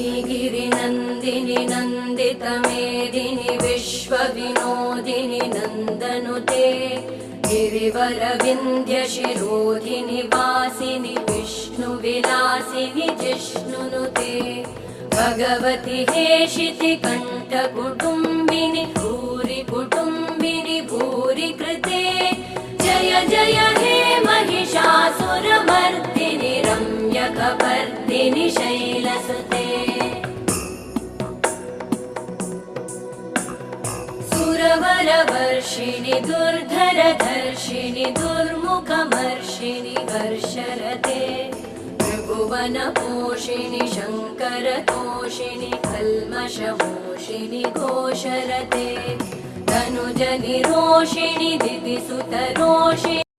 वैगिरिनन्दिनि नन्दितमेदिनि विश्वविनोदिनि नन्दनुते गिरिवरविन्ध्यशिरोधिनि वासिनि विष्णुविलासिनि जिष्णुनुते भगवति हेशिति कण्ठकुटुम्बिनि भूरि कुटुम्बिनि भूरि कृते जय जय हे महिषासुरमर्दिनि रम्यकपर्दिनि शैलसुते सुरवरवर्षिणि दुर्धरधर्षिणि दुर्मुखमर्षिणि हर्षरते त्रिभुवनपोषिणि शङ्करतोषिणि कल्मषमोषिणि घोषरते तनुजनिरोषिणि दितिसुतरोषिणि